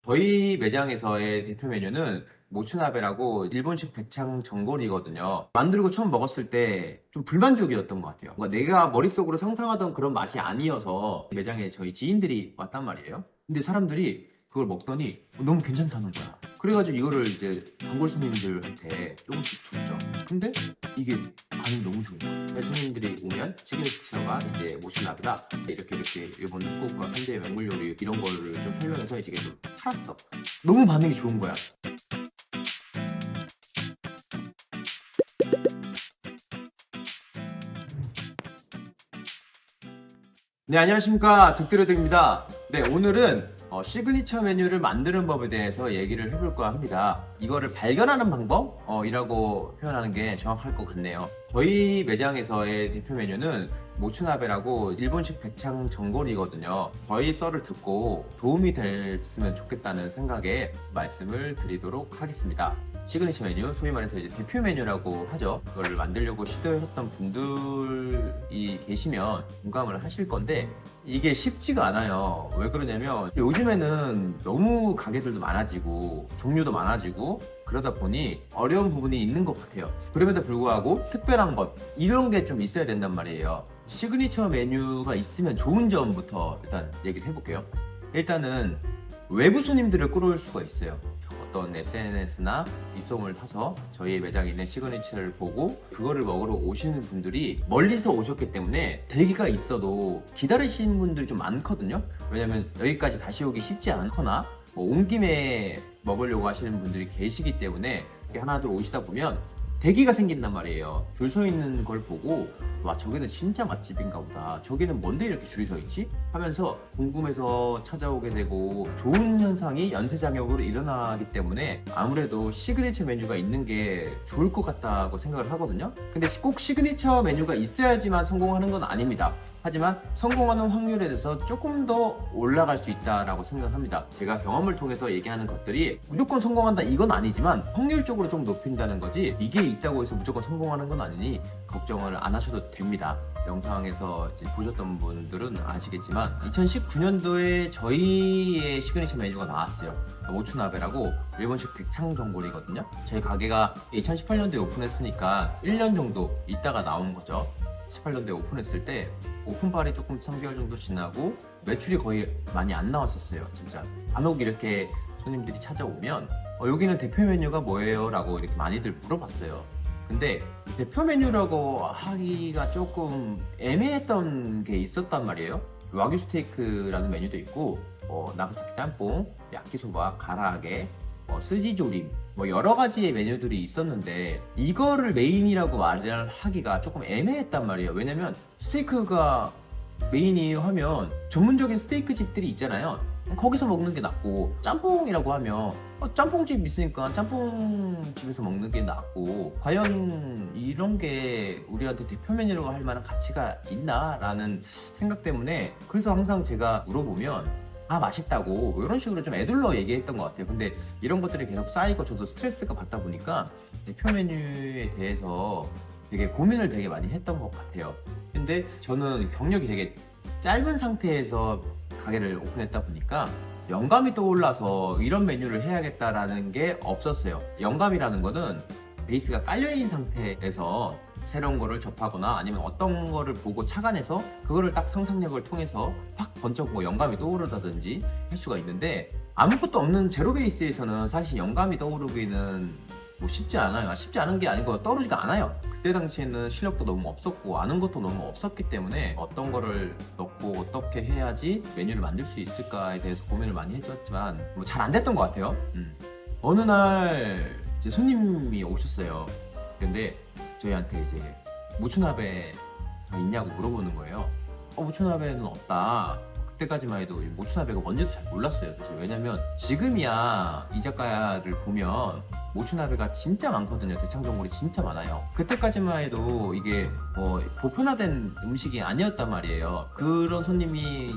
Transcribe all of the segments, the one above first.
저희 매장에서의 대표 메뉴는 모츠나베라고 일본식 대창 전골이거든요. 만들고 처음 먹었을 때 좀 불만족이었던 것 같아요. 뭔가 내가 머릿속으로 상상하던 그런 맛이 아니어서 매장에 저희 지인들이 왔단 말이에요. 근데 사람들이 그걸 먹더니 너무 괜찮다는 거야. 그래가지고 이거를 이제 단골 손님들한테 조금씩 줬죠. 근데 이게 반응이 너무 좋은 거야. 그래서 손님들이 오면 시그니처가 이제 모츠나베다, 이렇게 일본 후쿠오카 3대 명물 요리 이런 거를 좀 설명해서 이제 좀 팔았어. 너무 반응이 좋은 거야. 네, 안녕하십니까. 득드레드입니다. 네, 오늘은 시그니처 메뉴를 만드는 법에 대해서 얘기를 해볼까 합니다. 이거를 발견하는 방법이라고 표현하는 게 정확할 것 같네요. 저희 매장에서의 대표 메뉴는 모츠나베라고 일본식 대창 전골이거든요. 저희 썰을 듣고 도움이 됐으면 좋겠다는 생각에 말씀을 드리도록 하겠습니다. 시그니처 메뉴, 소위 말해서 이제 대표 메뉴라고 하죠. 그걸 만들려고 시도하셨던 분들이 계시면 공감을 하실 건데 이게 쉽지가 않아요. 왜 그러냐면 요즘에는 너무 가게들도 많아지고 종류도 많아지고 그러다 보니 어려운 부분이 있는 것 같아요. 그럼에도 불구하고 특별한 것 이런 게 좀 있어야 된단 말이에요. 시그니처 메뉴가 있으면 좋은 점부터 일단 얘기를 해볼게요. 일단은 외부 손님들을 끌어올 수가 있어요. 어떤 SNS나 입소문을 타서 저희 매장에 있는 시그니처를 보고 그거를 먹으러 오시는 분들이 멀리서 오셨기 때문에 대기가 있어도 기다리시는 분들이 좀 많거든요. 왜냐면 여기까지 다시 오기 쉽지 않거나 온 김에 먹으려고 하시는 분들이 계시기 때문에 하나둘 오시다 보면 대기가 생긴단 말이에요. 줄 서 있는 걸 보고 와, 저기는 진짜 맛집인가 보다, 저기는 뭔데 이렇게 줄이 서 있지? 하면서 궁금해서 찾아오게 되고 좋은 현상이 연쇄작용으로 일어나기 때문에 아무래도 시그니처 메뉴가 있는 게 좋을 것 같다고 생각을 하거든요. 근데 꼭 시그니처 메뉴가 있어야지만 성공하는 건 아닙니다. 하지만 성공하는 확률에 대해서 조금 더 올라갈 수 있다라고 생각합니다. 제가 경험을 통해서 얘기하는 것들이 무조건 성공한다 이건 아니지만 확률적으로 좀 높인다는 거지, 이게 있다고 해서 무조건 성공하는 건 아니니 걱정을 안 하셔도 됩니다. 영상에서 보셨던 분들은 아시겠지만 2019년도에 저희의 시그니처 메뉴가 나왔어요. 모츠나베라고 일본식 대창 전골이거든요. 저희 가게가 2018년도에 오픈했으니까 1년 정도 있다가 나온 거죠. 18년도에 오픈했을 때 오픈발이 조금 3개월 정도 지나고 매출이 거의 많이 안 나왔었어요. 진짜 간혹 이렇게 손님들이 찾아오면 여기는 대표 메뉴가 뭐예요? 라고 이렇게 많이들 물어봤어요. 근데 대표 메뉴라고 하기가 조금 애매했던 게 있었단 말이에요. 와규 스테이크라는 메뉴도 있고 나가사키 짬뽕, 야끼소바, 가라아게, 스지조림 여러 가지의 메뉴들이 있었는데 이거를 메인이라고 말을 하기가 조금 애매했단 말이에요. 왜냐면 스테이크가 메인이에요 하면 전문적인 스테이크 집들이 있잖아요. 거기서 먹는 게 낫고, 짬뽕이라고 하면 짬뽕집 있으니까 짬뽕집에서 먹는 게 낫고, 과연 이런 게 우리한테 대표 메뉴라고 할 만한 가치가 있나? 라는 생각 때문에 그래서 항상 제가 물어보면 맛있다고 이런 식으로 좀 애둘러 얘기했던 것 같아요. 근데 이런 것들이 계속 쌓이고 저도 스트레스가 받다 보니까 대표 메뉴에 대해서 되게 고민을 되게 많이 했던 것 같아요. 근데 저는 경력이 되게 짧은 상태에서 가게를 오픈했다 보니까 영감이 떠올라서 이런 메뉴를 해야겠다라는 게 없었어요. 영감이라는 거는 베이스가 깔려있는 상태에서 새로운 거를 접하거나 아니면 어떤 거를 보고 착안해서 그거를 딱 상상력을 통해서 확 번쩍 영감이 떠오르다든지 할 수가 있는데, 아무것도 없는 제로 베이스에서는 사실 영감이 떠오르기는 쉽지 않아요. 쉽지 않은 게 아니고 떠오르지가 않아요. 그때 당시에는 실력도 너무 없었고 아는 것도 너무 없었기 때문에 어떤 거를 넣고 어떻게 해야지 메뉴를 만들 수 있을까에 대해서 고민을 많이 했었지만 잘 안 됐던 것 같아요. 어느 날 이제 손님이 오셨어요. 근데 저희한테 이제 모츠나베가 있냐고 물어보는 거예요. 모츠나베는 없다. 그때까지만 해도 모츠나베가 뭔지도 잘 몰랐어요, 사실. 왜냐면 지금이야 이자카야를 보면 모츠나베가 진짜 많거든요. 대창전골이 진짜 많아요. 그때까지만 해도 이게 보편화된 음식이 아니었단 말이에요. 그런 손님이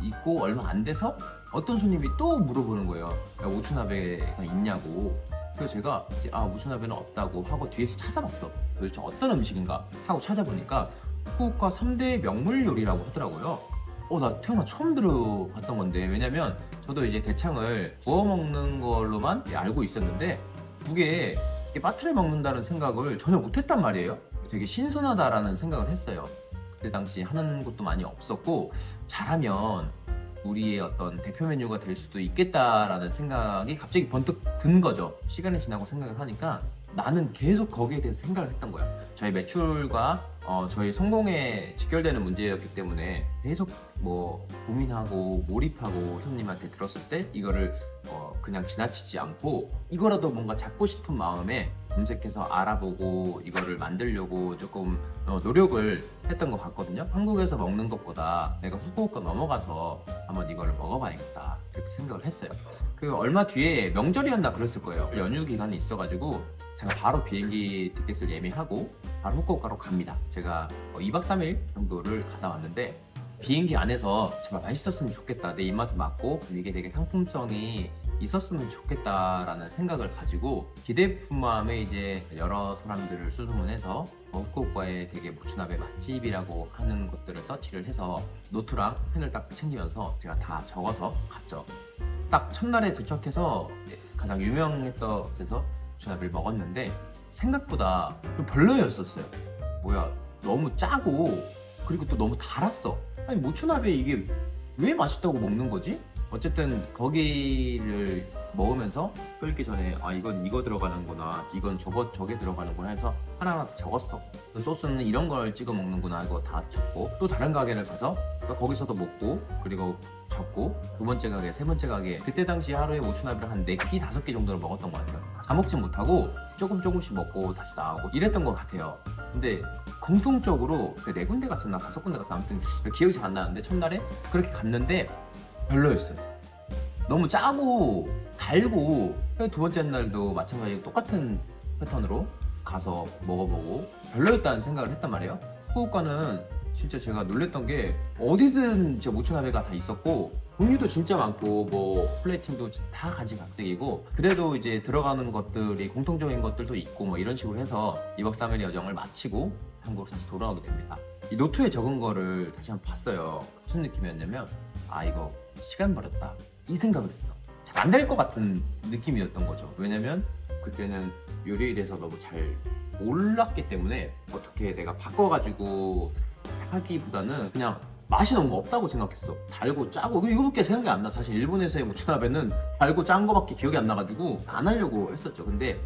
있고 얼마 안 돼서 어떤 손님이 또 물어보는 거예요. 야, 모츠나베가 있냐고. 그래서 제가 이제 모츠나베는 없다고 하고 뒤에서 찾아봤어. 도대체 어떤 음식인가 하고 찾아보니까 후쿠오카 3대 명물 요리라고 하더라고요. 나 태어나 처음 들어봤던 건데, 왜냐면 저도 이제 대창을 구워 먹는 걸로만 알고 있었는데 그게 빠트려 먹는다는 생각을 전혀 못했단 말이에요. 되게 신선하다라는 생각을 했어요. 그때 당시 하는 곳도 많이 없었고, 잘하면 우리의 어떤 대표 메뉴가 될 수도 있겠다라는 생각이 갑자기 번뜩 든 거죠. 시간이 지나고 생각을 하니까 나는 계속 거기에 대해서 생각을 했던 거야. 저희 매출과 저희 성공에 직결되는 문제였기 때문에 계속 뭐 고민하고 몰입하고 손님한테 들었을 때 이거를 그냥 지나치지 않고 이거라도 뭔가 잡고 싶은 마음에 검색해서 알아보고 이거를 만들려고 조금 노력을 했던 것 같거든요. 한국에서 먹는 것보다 내가 후쿠오카 넘어가서 한번 이거를 먹어봐야겠다 이렇게 생각을 했어요. 그 얼마 뒤에 명절이었나 그랬을 거예요. 연휴 기간이 있어가지고 제가 바로 비행기 티켓을 예매하고 바로 후쿠오카로 갑니다. 제가 2박 3일 정도를 갔다 왔는데 비행기 안에서 정말 맛있었으면 좋겠다, 내 입맛에 맞고 이게 되게 상품성이 있었으면 좋겠다라는 생각을 가지고 기대품 마음에 이제 여러 사람들을 수소문해서 후쿠오카에 되게 모츠나베 맛집이라고 하는 것들을 서치를 해서 노트랑 펜을 딱 챙기면서 제가 다 적어서 갔죠. 딱 첫날에 도착해서 가장 유명했던 데서 모츠나베를 먹었는데 생각보다 좀 별로였었어요. 뭐야, 너무 짜고 그리고 또 너무 달았어. 아니 모츠나베 이게 왜 맛있다고 먹는 거지? 어쨌든 거기를 먹으면서 끓기 전에 이건 이거 들어가는구나, 이건 저게 들어가는구나 해서 하나하나 다 적었어. 소스는 이런 걸 찍어 먹는구나 이거 다 적고, 또 다른 가게를 가서 또 거기서도 먹고 그리고 적고, 두 번째 가게, 세 번째 가게, 그때 당시 하루에 모츠나베를 한 4끼, 5끼 정도를 먹었던 것 같아요. 다 먹진 못하고 조금씩 먹고 다시 나오고 이랬던 것 같아요. 근데 공통적으로 그 4군데 갔었나 5군데 갔었나 아무튼 기억이 잘 안 나는데 첫날에 그렇게 갔는데 별로였어요. 너무 짜고 달고, 두 번째 날도 마찬가지로 똑같은 패턴으로 가서 먹어보고 별로였다는 생각을 했단 말이에요. 후쿠오카는 진짜 제가 놀랬던 게 어디든 제 모츠나베가 다 있었고 종류도 진짜 많고 뭐 플레이팅도 다 가지각색이고, 그래도 이제 들어가는 것들이 공통적인 것들도 있고 뭐 이런 식으로 해서 2박 3일 여정을 마치고 한국으로 다시 돌아오게 됩니다. 이 노트에 적은 거를 다시 한번 봤어요. 무슨 느낌이었냐면 이거 시간 버렸다 이 생각을 했어. 잘 안 될 것 같은 느낌이었던 거죠. 왜냐면 그때는 요리에 대해서 너무 잘 몰랐기 때문에 어떻게 내가 바꿔가지고 하기보다는 그냥 맛이 너무 없다고 생각했어. 달고 짜고 이거밖에 생각이 안 나. 사실 일본에서의 모츠나베는 달고 짠 거밖에 기억이 안 나가지고 안 하려고 했었죠. 근데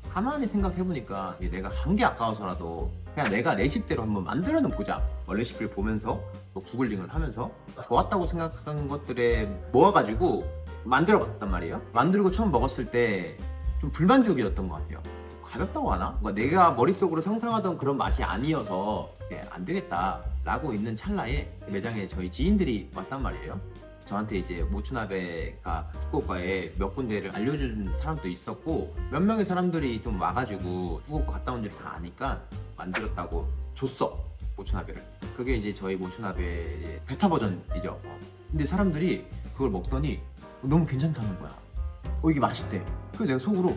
가만히 생각해보니까 내가 한 게 아까워서라도 그냥 내가 내 식대로 한번 만들어는 보자. 레시피를 보면서 또 구글링을 하면서 좋았다고 생각하는 것들에 모아가지고 만들어봤단 말이에요. 만들고 처음 먹었을 때 좀 불만족이었던 것 같아요. 가볍다고 하나? 뭔가 내가 머릿속으로 상상하던 그런 맛이 아니어서 안 되겠다 라고 있는 찰나에 매장에 저희 지인들이 왔단 말이에요. 저한테 이제 모츠나베가 후쿠오카에 몇 군데를 알려준 사람도 있었고, 몇 명의 사람들이 좀 와가지고 후쿠오카 갔다 온 줄 다 아니까 만들었다고 줬어, 모츠나베를. 그게 이제 저희 모츠나베의 베타 버전이죠. 근데 사람들이 그걸 먹더니 너무 괜찮다는 거야. 이게 맛있대. 그래서 내가 속으로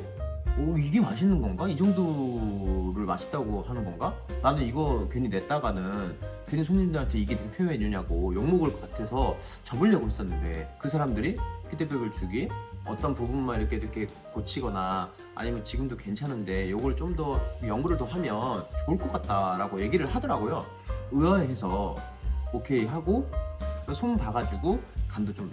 이게 맛있는 건가? 이 정도를 맛있다고 하는 건가? 나는 이거 괜히 냈다가는 괜히 손님들한테 이게 대표 메뉴냐고 욕먹을 것 같아서 접으려고 했었는데, 그 사람들이 피드백을 주기, 어떤 부분만 이렇게 고치거나 아니면 지금도 괜찮은데 이걸 좀 더 연구를 더 하면 좋을 것 같다라고 얘기를 하더라고요. 의아해서 오케이 하고 손 봐가지고 간도 좀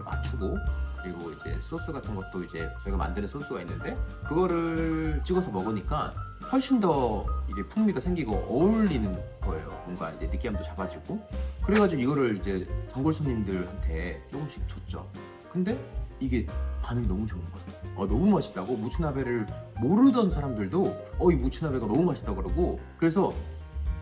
맞추고, 그리고 이제 소스 같은 것도 이제 저희가 만드는 소스가 있는데 그거를 찍어서 먹으니까 훨씬 더 이제 풍미가 생기고 어울리는 거예요. 뭔가 이제 느끼함도 잡아지고, 그래가지고 이거를 이제 단골 손님들한테 조금씩 줬죠. 근데 이게 반응이 너무 좋은 거예요. 너무 맛있다고. 모츠나베를 모르던 사람들도 이 모츠나베가 너무 맛있다고 그러고, 그래서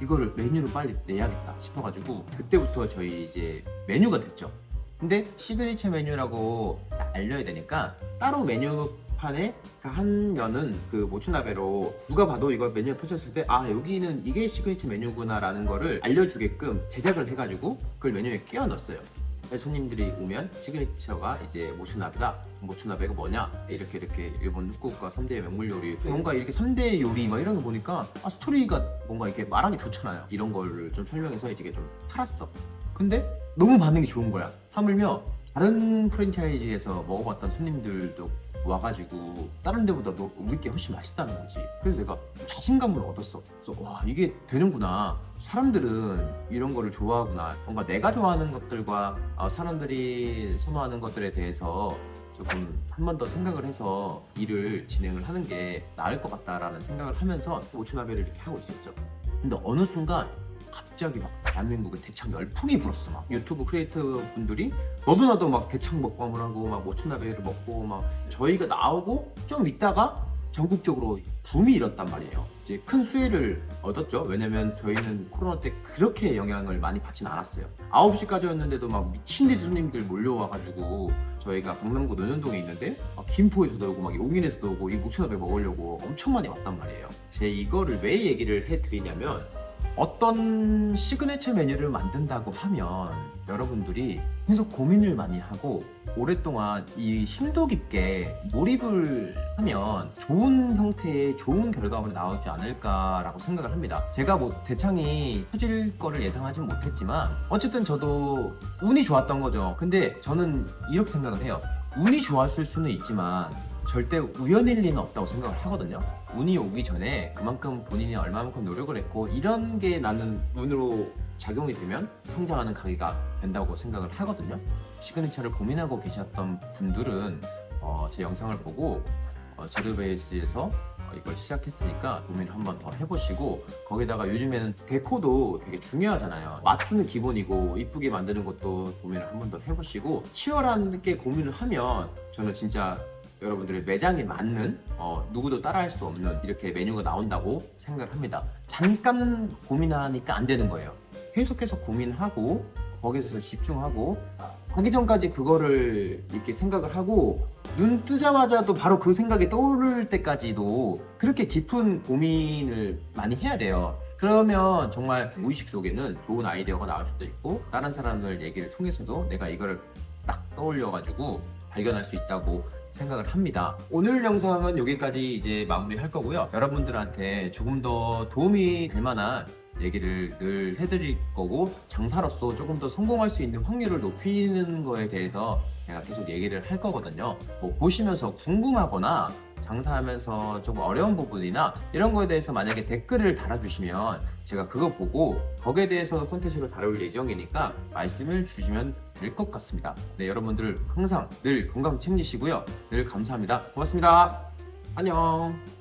이거를 메뉴로 빨리 내야겠다 싶어가지고 그때부터 저희 이제 메뉴가 됐죠. 근데 시그니처 메뉴라고 알려야 되니까 따로 메뉴판에 한 면은 그 모츠나베로 누가 봐도 이거 메뉴를 펼쳤을 때 여기는 이게 시그니처 메뉴구나 라는 거를 알려주게끔 제작을 해가지고 그걸 메뉴에 끼워 넣었어요. 손님들이 오면 시그니처가 이제 모츠나베다. 모츠나베가 뭐냐? 이렇게 일본 후쿠오카 3대 명물 요리, 뭔가 이렇게 3대 요리 막 이런 거 보니까 스토리가 뭔가 이렇게 말하기 좋잖아요. 이런 거를 좀 설명해서 이제 좀 팔았어. 근데 너무 반응이 좋은 거야. 하물며 다른 프랜차이즈에서 먹어봤던 손님들도 와가지고 다른 데보다 우리 게 훨씬 맛있다는 거지. 그래서 내가 자신감을 얻었어. 그래서 와, 이게 되는구나. 사람들은 이런 거를 좋아하구나. 뭔가 내가 좋아하는 것들과 사람들이 선호하는 것들에 대해서 조금 한 번 더 생각을 해서 일을 진행을 하는 게 나을 것 같다라는 생각을 하면서 오츠나베를 이렇게 하고 있었죠. 근데 어느 순간 갑자기 막 대한민국에 대창 열풍이 불었어. 막 유튜브 크리에이터 분들이 너도 나도 막 대창 먹방을 하고 막 모츠나베를 먹고 막 저희가 나오고 좀 있다가 전국적으로 붐이 일었단 말이에요. 이제 큰 수혜를 얻었죠. 왜냐면 저희는 코로나 때 그렇게 영향을 많이 받진 않았어요. 9시까지였는데도 막 미친 듯이 손님들 몰려와가지고 저희가 강남구 논현동에 있는데 김포에서도 오고 막 용인에서도 오고 이 모츠나베 먹으려고 엄청 많이 왔단 말이에요. 제 이거를 왜 얘기를 해드리냐면 어떤 시그니처 메뉴를 만든다고 하면 여러분들이 계속 고민을 많이 하고 오랫동안 이 심도 깊게 몰입을 하면 좋은 형태의 좋은 결과물이 나오지 않을까라고 생각을 합니다. 제가 뭐 대창이 터질 거를 예상하진 못했지만 어쨌든 저도 운이 좋았던 거죠. 근데 저는 이렇게 생각을 해요. 운이 좋았을 수는 있지만 절대 우연일 리는 없다고 생각을 하거든요. 운이 오기 전에 그만큼 본인이 얼마만큼 노력을 했고 이런 게 나는 운으로 작용이 되면 성장하는 가게가 된다고 생각을 하거든요. 시그니처를 고민하고 계셨던 분들은 제 영상을 보고 제르베이스에서 이걸 시작했으니까 고민을 한번 더 해보시고 거기다가 요즘에는 데코도 되게 중요하잖아요. 마트는 기본이고 이쁘게 만드는 것도 고민을 한번 더 해보시고 치열하게 고민을 하면 저는 진짜 여러분들의 매장에 맞는 누구도 따라할 수 없는 이렇게 메뉴가 나온다고 생각을 합니다. 잠깐 고민하니까 안 되는 거예요. 계속해서 고민하고 거기서 집중하고 가기 전까지 그거를 이렇게 생각을 하고 눈 뜨자마자도 바로 그 생각이 떠오를 때까지도 그렇게 깊은 고민을 많이 해야 돼요. 그러면 정말 무의식 속에는 좋은 아이디어가 나올 수도 있고 다른 사람들 얘기를 통해서도 내가 이거를 딱 떠올려가지고 발견할 수 있다고 생각을 합니다. 오늘 영상은 여기까지 이제 마무리할 거고요. 여러분들한테 조금 더 도움이 될 만한 얘기를 늘 해드릴 거고 장사로서 조금 더 성공할 수 있는 확률을 높이는 거에 대해서 제가 계속 얘기를 할 거거든요. 뭐 보시면서 궁금하거나 장사하면서 조금 어려운 부분이나 이런 거에 대해서 만약에 댓글을 달아주시면 제가 그거 보고 거기에 대해서 콘텐츠를 다룰 예정이니까 말씀을 주시면 될 것 같습니다. 네, 여러분들 항상 늘 건강 챙기시고요. 늘 감사합니다. 고맙습니다. 안녕.